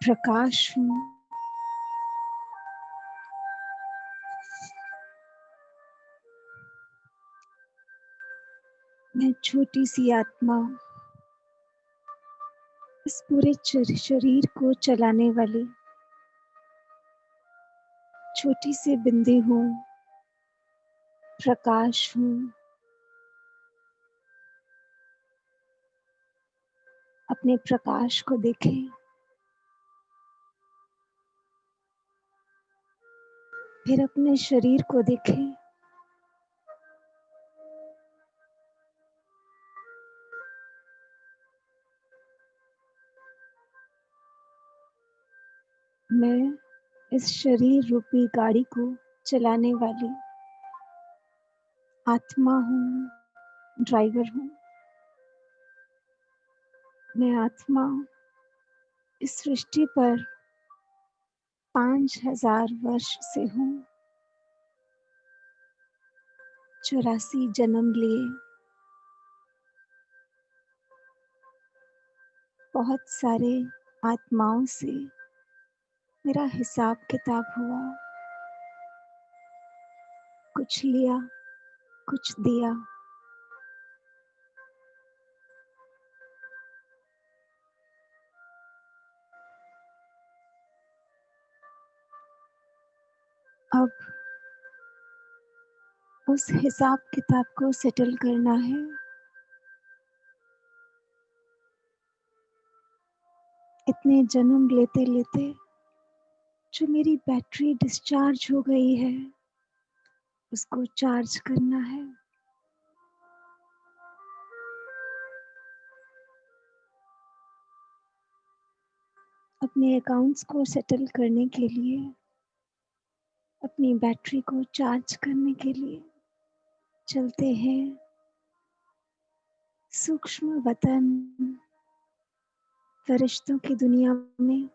प्रकाश हूँ। मैं छोटी सी आत्मा, इस पूरे शरीर को चलाने वाली छोटी सी बिंदी हूँ। प्रकाश हूँ। अपने प्रकाश को देखें। फिर अपने शरीर को देखें। मैं इस शरीर रूपी गाड़ी को चलाने वाली आत्मा हूँ, ड्राइवर हूँ। मैं आत्मा इस सृष्टि पर 5000 वर्ष से हूँ। 84 जन्म लिए, बहुत सारे आत्माओं से मेरा हिसाब किताब हुआ। कुछ लिया, कुछ दिया। अब उस हिसाब किताब को सेटल करना है। इतने जन्म लेते लेते जो मेरी बैटरी डिस्चार्ज हो गई है, उसको चार्ज करना है। अपने अकाउंट्स को सेटल करने के लिए, अपनी बैटरी को चार्ज करने के लिए चलते हैं सूक्ष्म वतन, फरिश्तों की दुनिया में।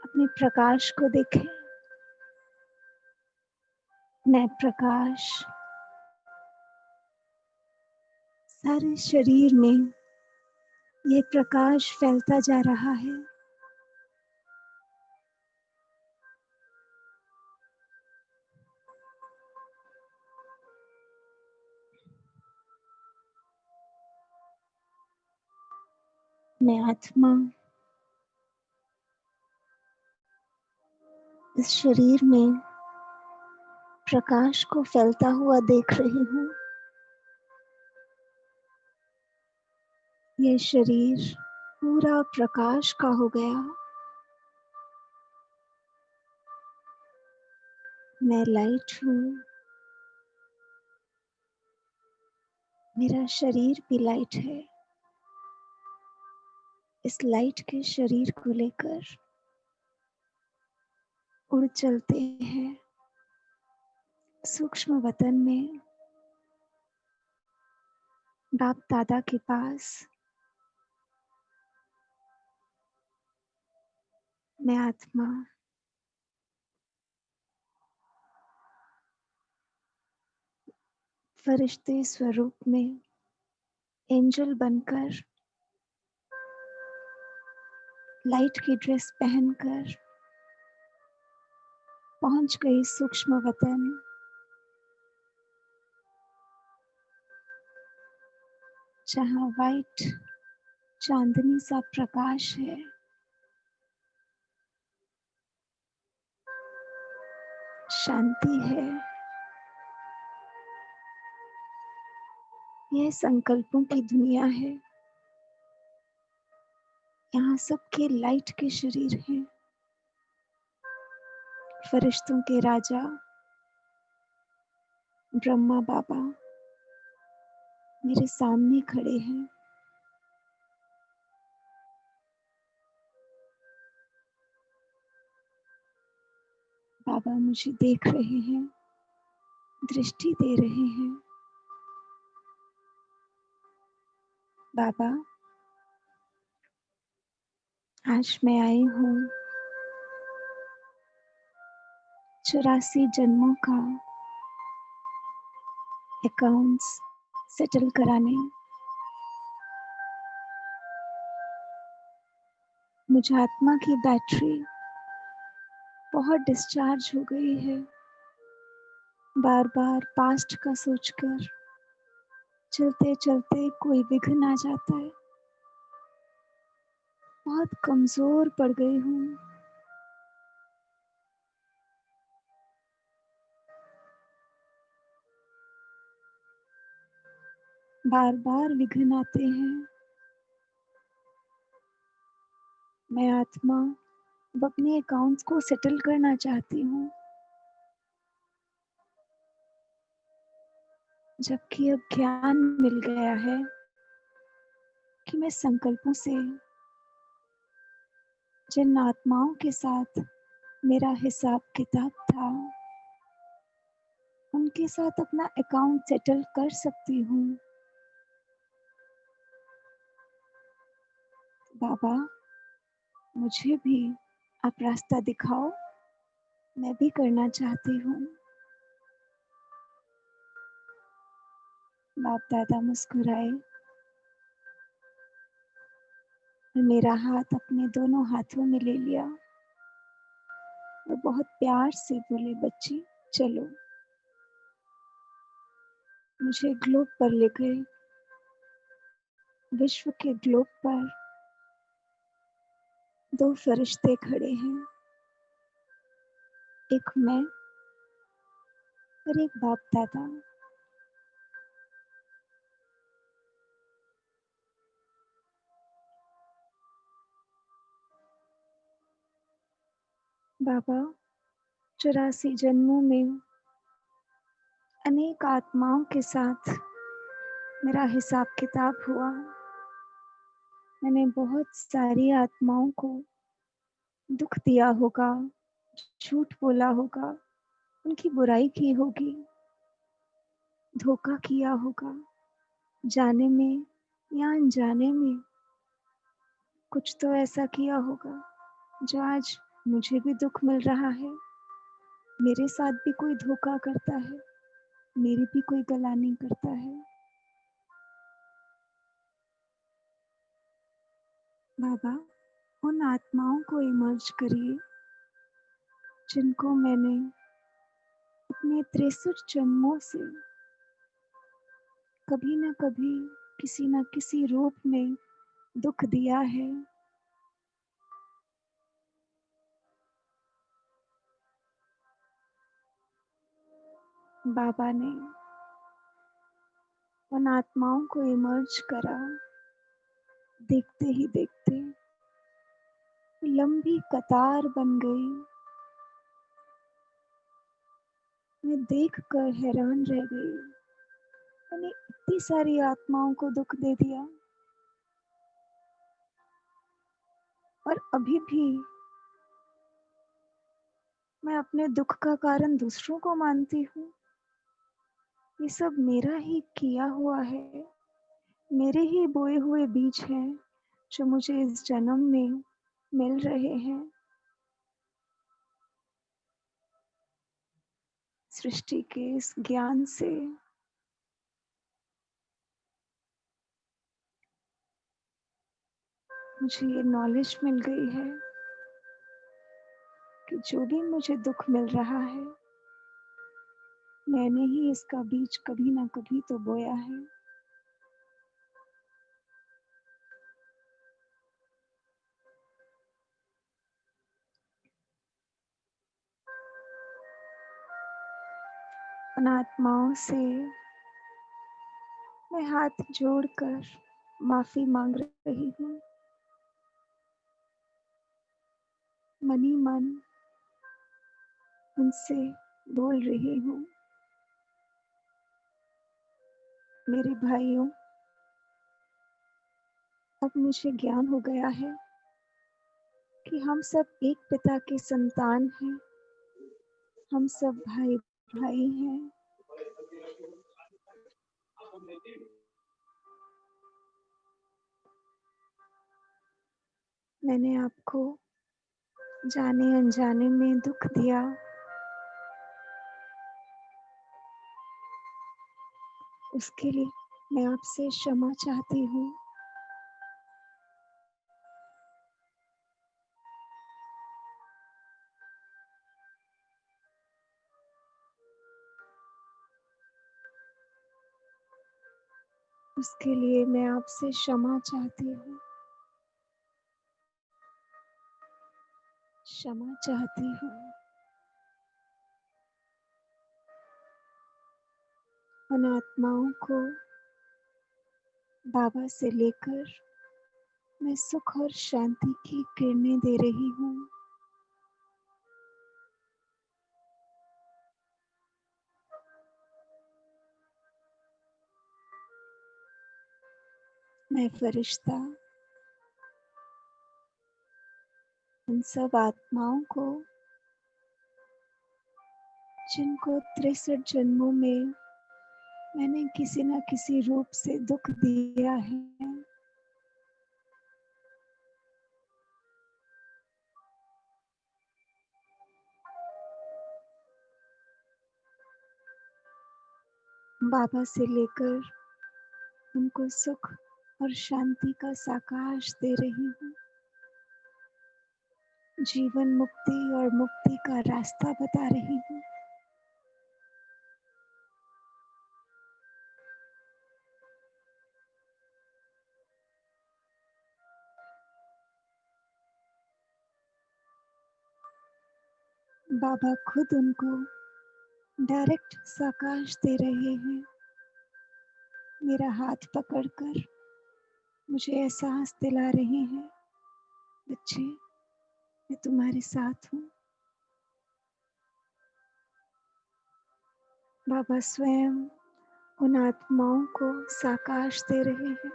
अपने प्रकाश को देखें। मैं प्रकाश सारे शरीर में, ये प्रकाश फैलता जा रहा है। मैं आत्मा इस शरीर में प्रकाश को फैलता हुआ देख रही हूँ। ये शरीर पूरा प्रकाश का हो गया। मैं लाइट हूँ। मेरा शरीर भी लाइट है। इस लाइट के शरीर को लेकर उड़ चलते हैं सूक्ष्म वतन में, बाप दादा के पास। मैं आत्मा फरिश्ते स्वरूप में एंजल बनकर, लाइट की ड्रेस पहनकर पहुंच गई सूक्ष्म वतन, जहाँ वाइट चांदनी सा प्रकाश है। शांति है। यह संकल्पों की दुनिया है। यहाँ सबके लाइट के शरीर हैं। फरिश्तों के राजा ब्रह्मा बाबा मेरे सामने खड़े हैं। बाबा मुझे देख रहे हैं, दृष्टि दे रहे हैं। बाबा, आज मैं आई हूँ 84 जन्मों का अकाउंट्स सेटल कराने। मुझ आत्मा की बैटरी बहुत डिस्चार्ज हो गई है। बार बार पास्ट का सोचकर चलते चलते कोई विघ्न आ जाता है। बहुत कमजोर पड़ गई हूँ। बार बार विघ्न आते हैं। मैं आत्मा अब अपने अकाउंट्स को सेटल करना चाहती हूँ, जबकि अब ज्ञान मिल गया है कि मैं संकल्पों से जिन आत्माओं के साथ मेरा हिसाब किताब था, उनके साथ अपना अकाउंट सेटल कर सकती हूँ। बाबा, मुझे भी आप रास्ता दिखाओ, मैं भी करना चाहती हूँ। बाप दादा मुस्कुराए और मेरा हाथ अपने दोनों हाथों में ले लिया और बहुत प्यार से बोले, बच्ची चलो। मुझे ग्लोब पर ले गए। विश्व के ग्लोब पर दो फरिश्ते खड़े हैं, एक मैं और एक बाप दादा। बाबा, 84 जन्मों में अनेक आत्माओं के साथ मेरा हिसाब किताब हुआ। मैंने बहुत सारी आत्माओं को दुख दिया होगा, झूठ बोला होगा, उनकी बुराई की होगी, धोखा किया होगा। जाने में या अनजाने में कुछ तो ऐसा किया होगा जो आज मुझे भी दुख मिल रहा है। मेरे साथ भी कोई धोखा करता है, मेरी भी कोई गलानी करता है। बाबा, उन आत्माओं को इमर्ज करिए जिनको मैंने अपने 63 जन्मों से कभी न कभी किसी न किसी रूप में दुख दिया है। बाबा ने उन आत्माओं को इमर्ज करा। देखते ही देखते लंबी कतार बन गई। मैं देखकर हैरान रह गई। मैंने इतनी सारी आत्माओं को दुख दे दिया और अभी भी मैं अपने दुख का कारण दूसरों को मानती हूँ। ये सब मेरा ही किया हुआ है, मेरे ही बोए हुए बीज हैं जो मुझे इस जन्म में मिल रहे हैं। सृष्टि के इस ज्ञान से मुझे ये नॉलेज मिल गई है कि जो भी मुझे दुख मिल रहा है, मैंने ही इसका बीज कभी ना कभी तो बोया है। उन आत्माओं से मैं हाथ जोड़कर माफी मांग रही हूँ। मनी मन उनसे बोल रही हूँ, मेरे भाइयों, अब मुझे ज्ञान हो गया है कि हम सब एक पिता के संतान हैं। हम सब भाई भाई हैं। मैंने आपको जाने अनजाने में दुख दिया। उसके लिए मैं आपसे क्षमा चाहती हूँ। उसके लिए मैं आपसे क्षमा चाहती हूँ। क्षमा चाहती हूँ। उन आत्माओं को बाबा से लेकर मैं सुख और शांति की किरणें दे रही हूँ। मैं फरिश्ता उन सब आत्माओं को, जिनको 63 जन्मों में मैंने किसी न किसी रूप से दुख दिया है, बाबा से लेकर उनको सुख और शांति का साकाश दे रही हूँ। जीवन मुक्ति और मुक्ति का रास्ता बता रही हूँ। बाबा खुद उनको डायरेक्ट साकाश दे रहे हैं। मेरा हाथ पकड़कर मुझे एहसास दिला रहे हैं, बच्चे, मैं तुम्हारे साथ हूँ। बाबा स्वयं उन आत्माओं को साकाश दे रहे हैं।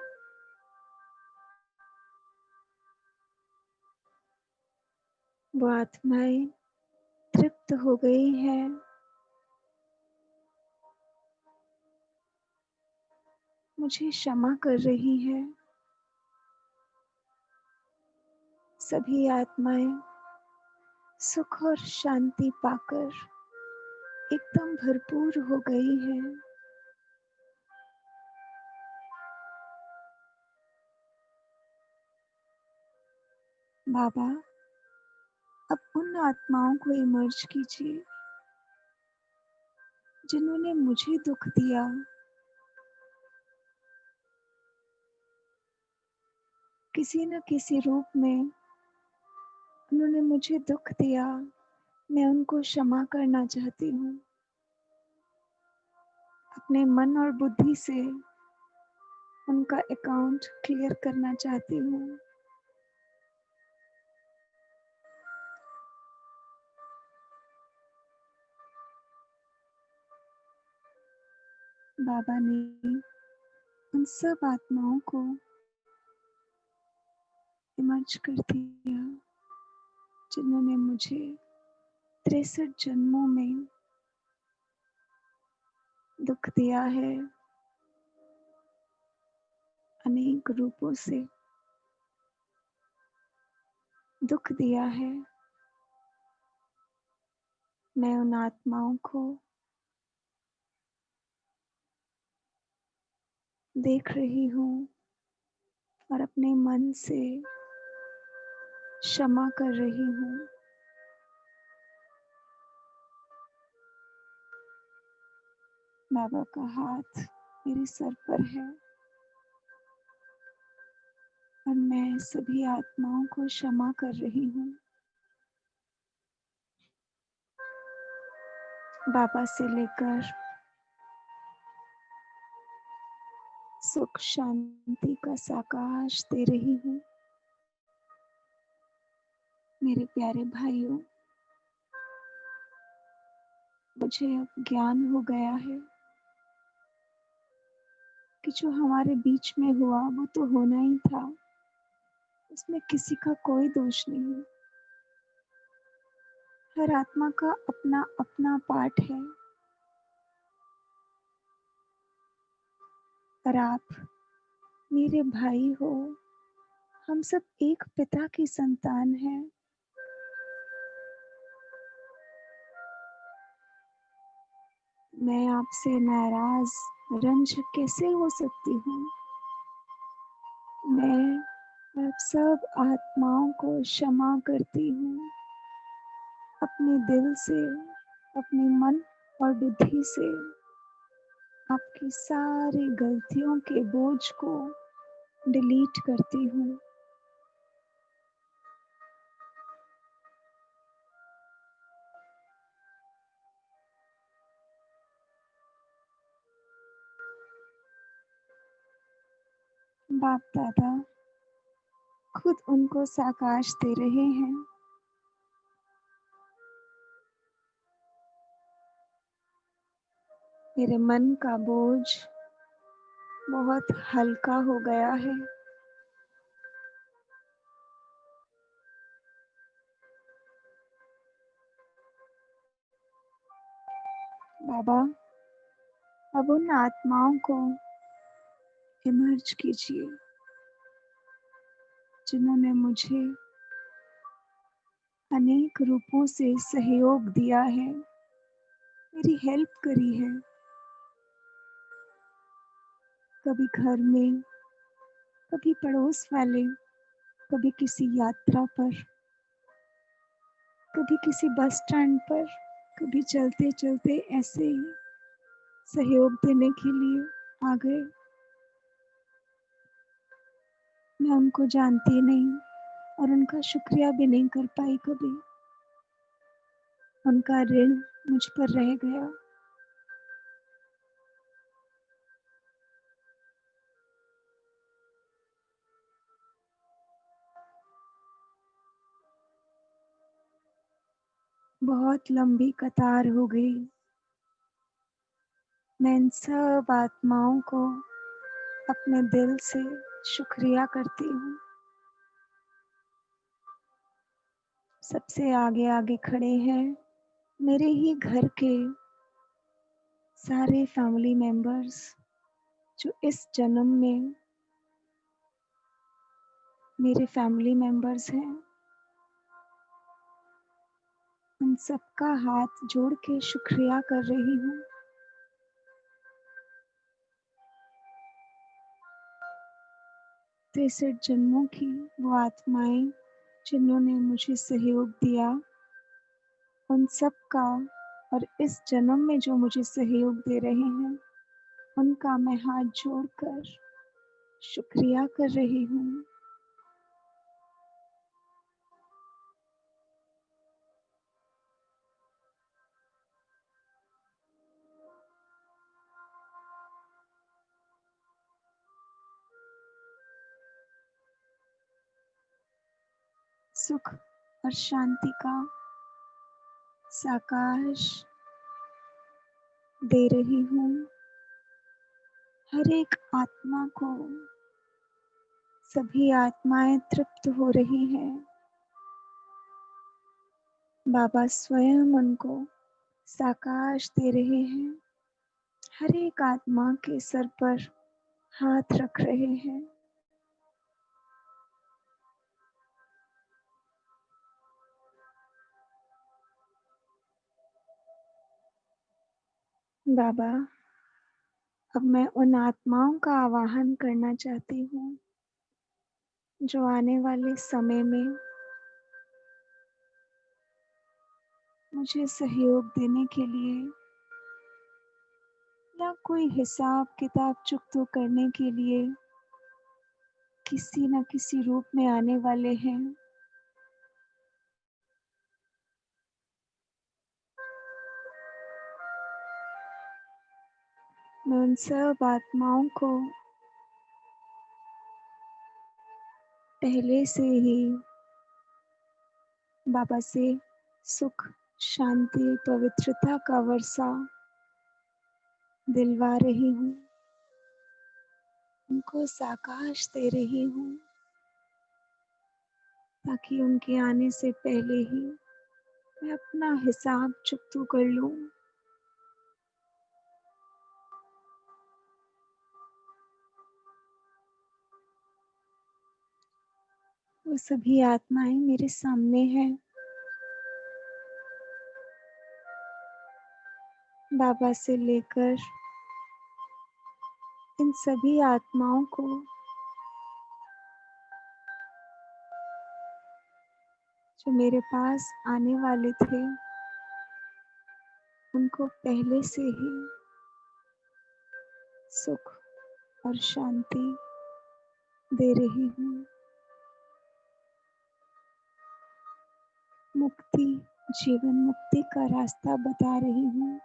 वो आत्माएं तृप्त हो गई हैं। मुझे क्षमा कर रही हैं। सभी आत्माएं सुख और शांति पाकर एकदम भरपूर हो गई हैं। बाबा, अब उन आत्माओं को इमर्ज कीजिए जिन्होंने मुझे दुख दिया। किसी न किसी रूप में उन्होंने मुझे दुख दिया। मैं उनको क्षमा करना चाहती हूँ। अपने मन और बुद्धि से उनका अकाउंट क्लियर करना चाहती हूँ। बाबा ने उन सब आत्माओं को इमर्ज कर दिया जिन्होंने मुझे 63 जन्मों में दुख दिया है, अनेक रूपों से दुख दिया है। मैं उन आत्माओं को देख रही हूँ और अपने मन से क्षमा कर रही हूँ। बाबा का हाथ मेरे सर पर है और मैं सभी आत्माओं को क्षमा कर रही हूँ। बाबा से लेकर सुख शांति का साकाश दे रही हूँ। मेरे प्यारे भाइयों, मुझे अब ज्ञान हो गया है कि जो हमारे बीच में हुआ वो तो होना ही था। उसमें किसी का कोई दोष नहीं। हर आत्मा का अपना अपना पार्ट है और आप मेरे भाई हो। हम सब एक पिता की संतान हैं। मैं आपसे नाराज रंज कैसे हो सकती हूँ? मैं आप सब आत्माओं को क्षमा करती हूँ, अपने दिल से, अपने मन और बुद्धि से। आपकी सारी गलतियों के बोझ को डिलीट करती हूँ। बाप दादा खुद उनको साकाश दे रहे हैं। मेरे मन का बोझ बहुत हल्का हो गया है। बाबा अब उन आत्माओं को इमर्ज कीजिए जिन्होंने मुझे अनेक रूपों से सहयोग दिया है, मेरी हेल्प करी है। कभी घर में, कभी पड़ोस वाले, कभी किसी यात्रा पर, कभी किसी बस स्टैंड पर, कभी चलते चलते ऐसे ही सहयोग देने के लिए आ गए। मैं उनको जानती नहीं और उनका शुक्रिया भी नहीं कर पाई कभी। उनका ऋण मुझ पर रह गया। बहुत लंबी कतार हो गई। मैं इन सब आत्माओं को अपने दिल से शुक्रिया करती हूँ। सबसे आगे आगे खड़े हैं मेरे ही घर के सारे फैमिली मेंबर्स जो इस जन्म में मेरे फैमिली मेंबर्स हैं। उन सबका हाथ जोड़ के शुक्रिया कर रही हूँ। 63 जन्मों की वो आत्माएं जिन्होंने मुझे सहयोग दिया, उन सब का और इस जन्म में जो मुझे सहयोग दे रहे हैं, उनका मैं हाथ जोड़कर शुक्रिया कर रही हूँ। सुख और शांति का साकाश दे रही हूँ हर एक आत्मा को। सभी आत्माएं तृप्त हो रही हैं। बाबा स्वयं उनको साकाश दे रहे हैं। हर एक आत्मा के सर पर हाथ रख रहे हैं। बाबा अब मैं उन आत्माओं का आवाहन करना चाहती हूँ जो आने वाले समय में मुझे सहयोग देने के लिए या कोई हिसाब किताब चुकता करने के लिए किसी न किसी रूप में आने वाले हैं। मैं उन सब आत्माओं को पहले से ही बाबा से सुख, शांति, पवित्रता का वर्षा दिलवा रही हूँ। उनको साकाश दे रही हूँ ताकि उनके आने से पहले ही मैं अपना हिसाब चुकता कर लूँ। वो सभी आत्माएं मेरे सामने हैं। बाबा से लेकर इन सभी आत्माओं को जो मेरे पास आने वाले थे, उनको पहले से ही सुख और शांति दे रही हूँ। मुक्ति, जीवन मुक्ति का रास्ता बता रही हूँ।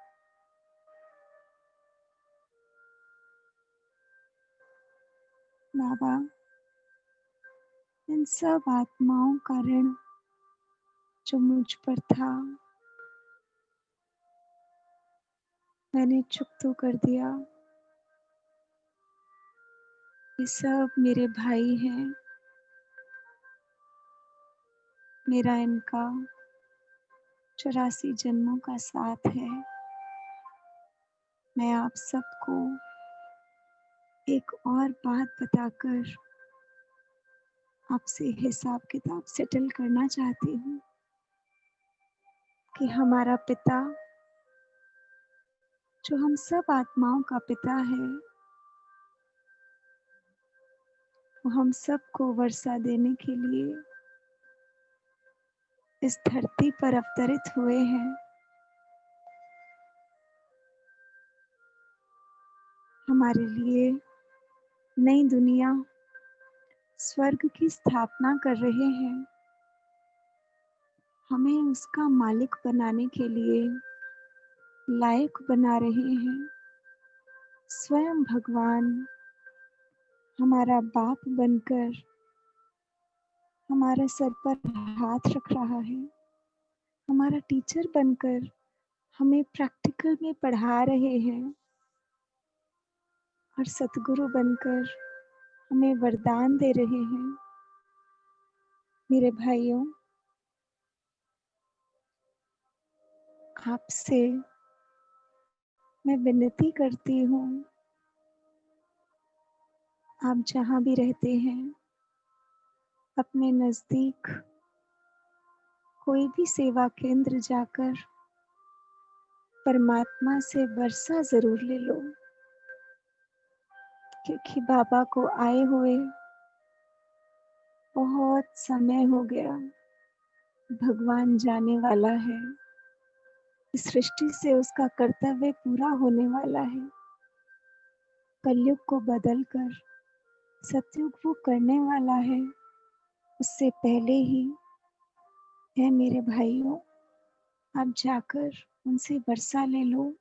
बाबा, इन सब आत्माओं का ऋण जो मुझ पर था, मैंने चुकता कर दिया। ये सब मेरे भाई हैं। मेरा इनका 84 जन्मों का साथ है। मैं आप सबको एक और बात बताकर आपसे हिसाब किताब सेटल करना चाहती हूँ कि हमारा पिता, जो हम सब आत्माओं का पिता है, वो हम सबको वर्षा देने के लिए इस धरती पर अवतरित हुए हैं। हमारे लिए नई दुनिया, स्वर्ग की स्थापना कर रहे हैं। हमें उसका मालिक बनाने के लिए लायक बना रहे हैं। स्वयं भगवान हमारा बाप बनकर हमारे सर पर हाथ रख रहा है। हमारा टीचर बनकर हमें प्रैक्टिकल में पढ़ा रहे हैं और सतगुरु बनकर हमें वरदान दे रहे हैं। मेरे भाइयों, आपसे मैं विनती करती हूँ, आप जहाँ भी रहते हैं, अपने नज़दीक कोई भी सेवा केंद्र जाकर परमात्मा से वर्षा ज़रूर ले लो, क्योंकि बाबा को आए हुए बहुत समय हो गया। भगवान जाने वाला है। इस सृष्टि से उसका कर्तव्य पूरा होने वाला है। कलयुग को बदलकर सतयुग वो करने वाला है। उससे पहले ही है मेरे भाइयों, आप जाकर उनसे वर्षा ले लो।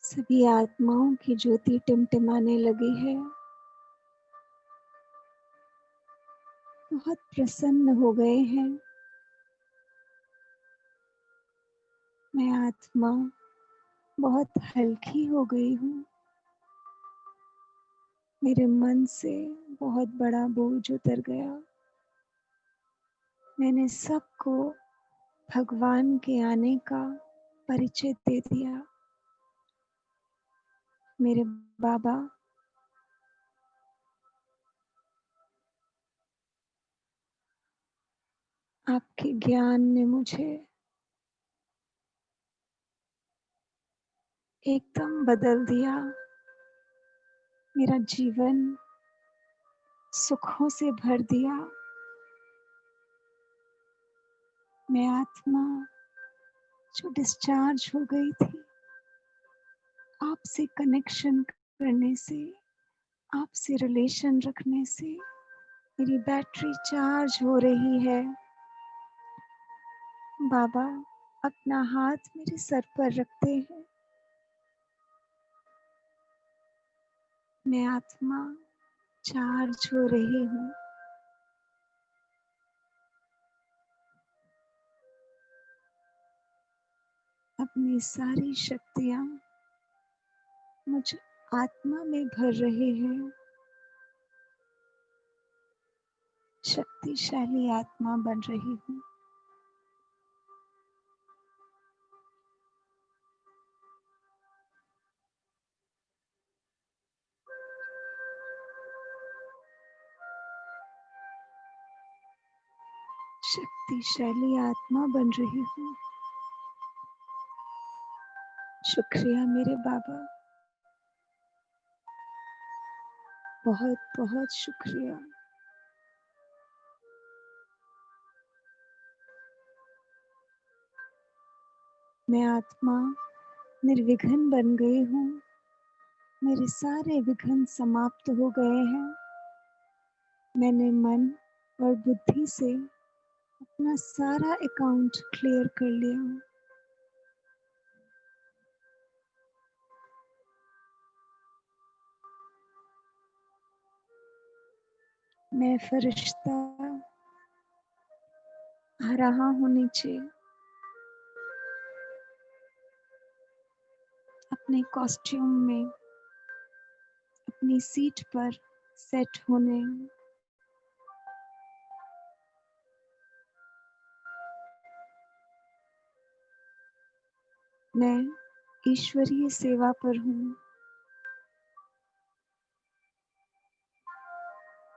सभी आत्माओं की ज्योति टिमटिमाने लगी है। बहुत प्रसन्न हो गए हैं। मैं आत्मा बहुत हल्की हो गई हूँ। मेरे मन से बहुत बड़ा बोझ उतर गया। मैंने सबको भगवान के आने का परिचय दे दिया। मेरे बाबा, आपके ज्ञान ने मुझे एकदम बदल दिया। मेरा जीवन सुखों से भर दिया। मैं आत्मा जो डिस्चार्ज हो गई थी, आपसे कनेक्शन करने से, आपसे रिलेशन रखने से मेरी बैटरी चार्ज हो रही है। बाबा अपना हाथ मेरे सर पर रखते हैं। मैं आत्मा चार्ज हो रही हूँ। अपनी सारी शक्तियाँ मुझ आत्मा में भर रहे हैं। शक्तिशाली आत्मा बन रही हूँ। शक्तिशाली आत्मा बन रही हूँ। शुक्रिया मेरे बाबा, बहुत बहुत शुक्रिया। मैं आत्मा निर्विघ्न बन गई हूँ। मेरे सारे विघ्न समाप्त हो गए हैं। मैंने मन और बुद्धि से अपना सारा अकाउंट क्लियर कर लिया। मैं फरिश्ता आ रहा हूँ नीचे अपने कॉस्ट्यूम में, अपनी सीट पर सेट होने। मैं ईश्वरीय सेवा पर हूँ।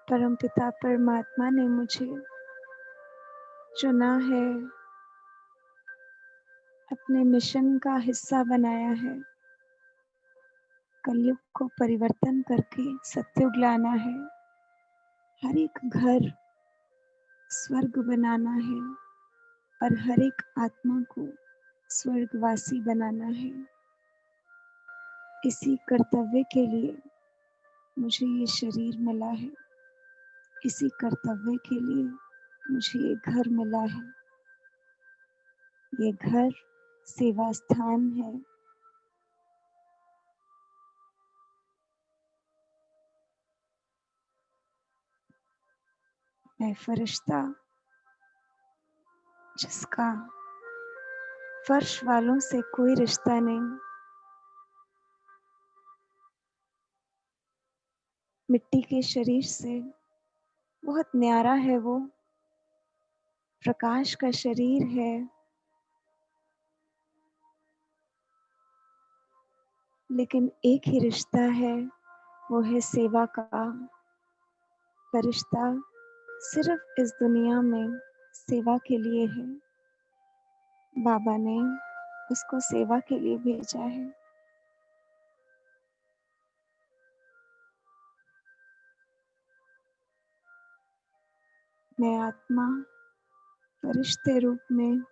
परमपिता परमात्मा ने मुझे चुना है, अपने मिशन का हिस्सा बनाया है। कलयुग को परिवर्तन करके सत्युग लाना है। हर एक घर स्वर्ग बनाना है और हर एक आत्मा को स्वर्गवासी बनाना है। इसी कर्तव्य के लिए मुझे ये शरीर मिला है। इसी कर्तव्य के लिए मुझे ये घर मिला है। ये घर सेवा स्थान है। मैं फरिश्ता जिसका फर्श वालों से कोई रिश्ता नहीं, मिट्टी के शरीर से बहुत न्यारा है वो, प्रकाश का शरीर है, लेकिन एक ही रिश्ता है, वो है सेवा का। फरिश्ता सिर्फ इस दुनिया में सेवा के लिए है। बाबा ने उसको सेवा के लिए भेजा है। मैं आत्मा फरिश्ते रूप में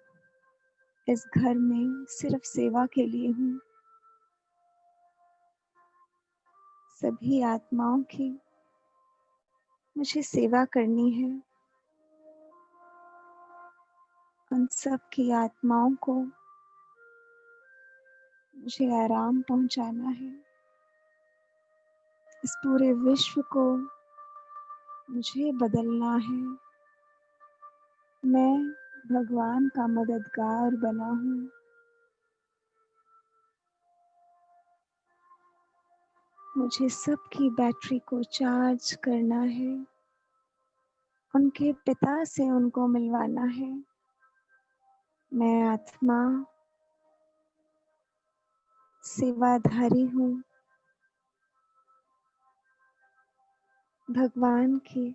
इस घर में सिर्फ सेवा के लिए हूँ। सभी आत्माओं की मुझे सेवा करनी है। उन सब की आत्माओं को मुझे आराम पहुंचाना है। इस पूरे विश्व को मुझे बदलना है। मैं भगवान का मददगार बना हूँ। मुझे सबकी बैटरी को चार्ज करना है। उनके पिता से उनको मिलवाना है। मैं आत्मा सेवाधारी हूँ। भगवान की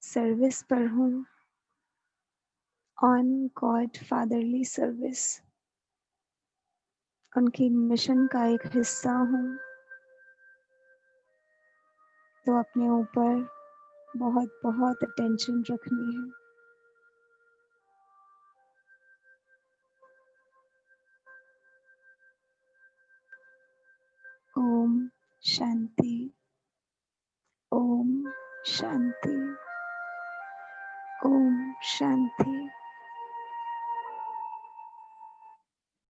सर्विस पर हूँ। On God fatherly service. उनकी मिशन का एक हिस्सा हूँ। तो अपने ऊपर बहुत बहुत अटेंशन रखनी है। ओम शांति। ओम शांति। ओम शांति।